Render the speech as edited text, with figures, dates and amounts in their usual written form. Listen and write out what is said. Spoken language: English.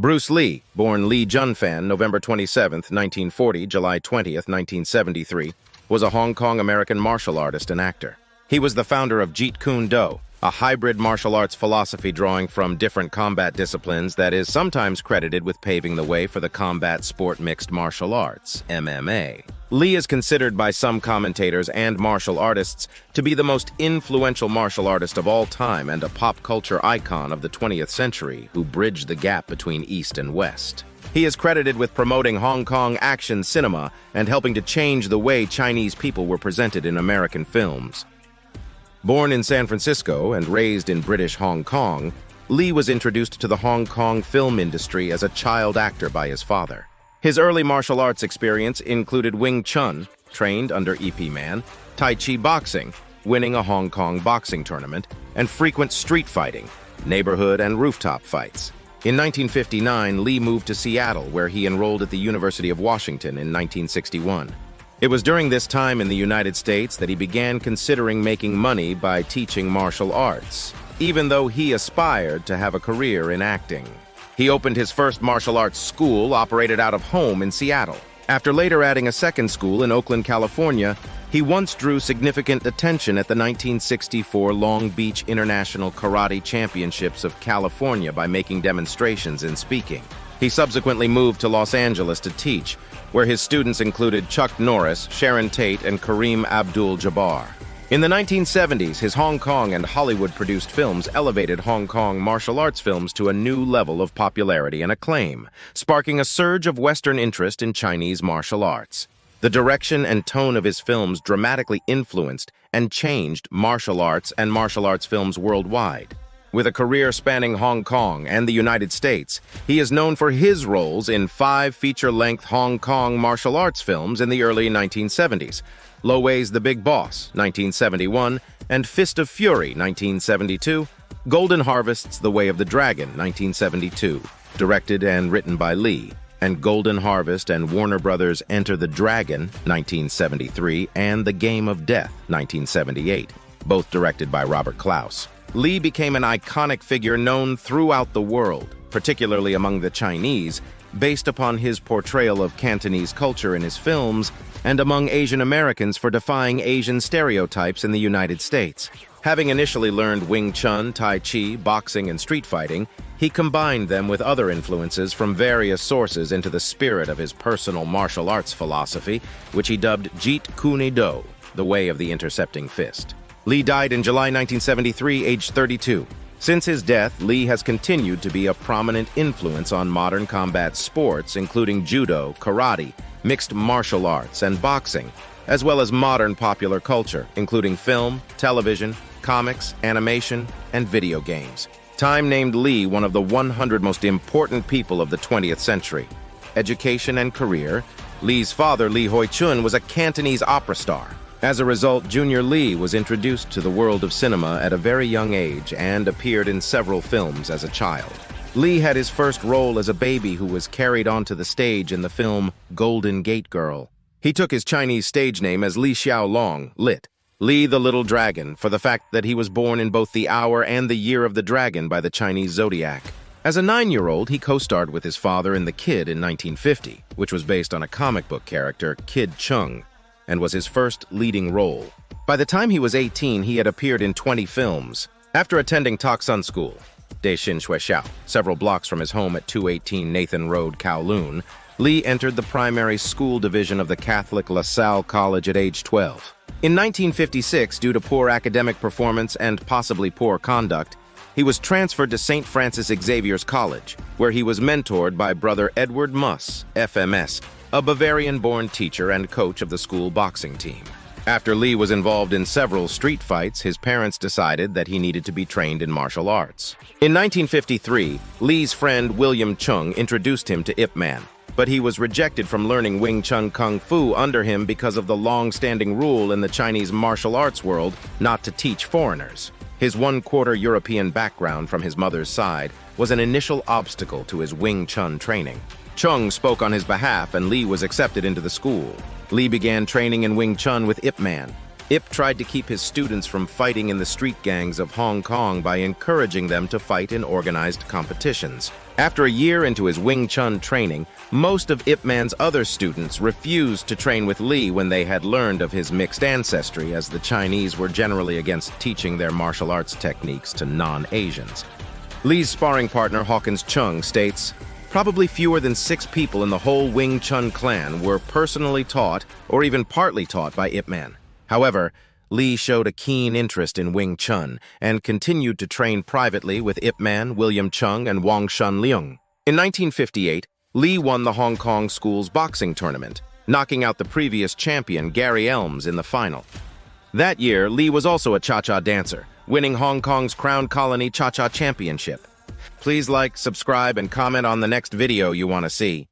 Bruce Lee, born Lee Junfan, November 27, 1940, July 20, 1973, was a Hong Kong-American martial artist and actor. He was the founder of Jeet Kune Do, a hybrid martial arts philosophy drawing from different combat disciplines that is sometimes credited with paving the way for the combat sport mixed martial arts, MMA. Lee is considered by some commentators and martial artists to be the most influential martial artist of all time and a pop culture icon of the 20th century who bridged the gap between East and West. He is credited with promoting Hong Kong action cinema and helping to change the way Chinese people were presented in American films. Born in San Francisco and raised in British Hong Kong, Lee was introduced to the Hong Kong film industry as a child actor by his father. His early martial arts experience included Wing Chun, trained under EP Man, Tai Chi boxing, winning a Hong Kong boxing tournament, and frequent street fighting, neighborhood and rooftop fights. In 1959, Lee moved to Seattle, where he enrolled at the University of Washington in 1961. It was during this time in the United States that he began considering making money by teaching martial arts, even though he aspired to have a career in acting. He opened his first martial arts school operated out of home in Seattle. After later adding a second school in Oakland, California, he once drew significant attention at the 1964 Long Beach International Karate Championships of California by making demonstrations and speaking. He subsequently moved to Los Angeles to teach, where his students included Chuck Norris, Sharon Tate, and Kareem Abdul-Jabbar. In the 1970s, his Hong Kong and Hollywood-produced films elevated Hong Kong martial arts films to a new level of popularity and acclaim, sparking a surge of Western interest in Chinese martial arts. The direction and tone of his films dramatically influenced and changed martial arts and martial arts films worldwide. With a career spanning Hong Kong and the United States, he is known for his roles in 5 feature-length Hong Kong martial arts films in the early 1970s, Lo Wei's The Big Boss, 1971, and Fist of Fury, 1972, Golden Harvest's The Way of the Dragon, 1972, directed and written by Lee, and Golden Harvest and Warner Brothers' Enter the Dragon, 1973, and The Game of Death, 1978, both directed by Robert Clouse. Lee became an iconic figure known throughout the world, particularly among the Chinese, based upon his portrayal of Cantonese culture in his films, and among Asian Americans for defying Asian stereotypes in the United States. Having initially learned Wing Chun, Tai Chi, boxing, and street fighting, he combined them with other influences from various sources into the spirit of his personal martial arts philosophy, which he dubbed Jeet Kune Do, the way of the intercepting fist. Lee died in July 1973, aged 32. Since his death, Lee has continued to be a prominent influence on modern combat sports, including judo, karate, mixed martial arts, and boxing, as well as modern popular culture, including film, television, comics, animation, and video games. Time named Lee one of the 100 most important people of the 20th century. Education and career: Lee's father, Lee Hoi Chun, was a Cantonese opera star. As a result, Junior Lee was introduced to the world of cinema at a very young age and appeared in several films as a child. Lee had his first role as a baby who was carried onto the stage in the film Golden Gate Girl. He took his Chinese stage name as Li Xiaolong, lit. Lee the Little Dragon, for the fact that he was born in both the hour and the year of the dragon by the Chinese zodiac. As a 9-year-old, he co-starred with his father in The Kid in 1950, which was based on a comic book character, Kid Chung, and was his first leading role. By the time he was 18, he had appeared in 20 films. After attending Tak Sun School, Daishin Shuixiao, several blocks from his home at 218 Nathan Road, Kowloon, Lee entered the primary school division of the Catholic La Salle College at age 12. In 1956, due to poor academic performance and possibly poor conduct, he was transferred to St. Francis Xavier's College, where he was mentored by brother Edward Muss, FMS, a Bavarian-born teacher and coach of the school boxing team. After Lee was involved in several street fights, his parents decided that he needed to be trained in martial arts. In 1953, Lee's friend William Chung introduced him to Ip Man, but he was rejected from learning Wing Chun Kung Fu under him because of the long-standing rule in the Chinese martial arts world not to teach foreigners. His one-quarter European background from his mother's side was an initial obstacle to his Wing Chun training. Chung spoke on his behalf and Lee was accepted into the school. Lee began training in Wing Chun with Ip Man. Ip tried to keep his students from fighting in the street gangs of Hong Kong by encouraging them to fight in organized competitions. After a year into his Wing Chun training, most of Ip Man's other students refused to train with Lee when they had learned of his mixed ancestry, as the Chinese were generally against teaching their martial arts techniques to non-Asians. Lee's sparring partner, Hawkins Chung, states, "Probably fewer than 6 people in the whole Wing Chun clan were personally taught or even partly taught by Ip Man. However, Lee showed a keen interest in Wing Chun and continued to train privately with Ip Man, William Chung, and Wang Shun Leung. In 1958, Lee won the Hong Kong school's boxing tournament, knocking out the previous champion Gary Elms in the final. That year, Lee was also a cha-cha dancer, winning Hong Kong's Crown Colony Cha-Cha Championship. Please like, subscribe, and comment on the next video you want to see.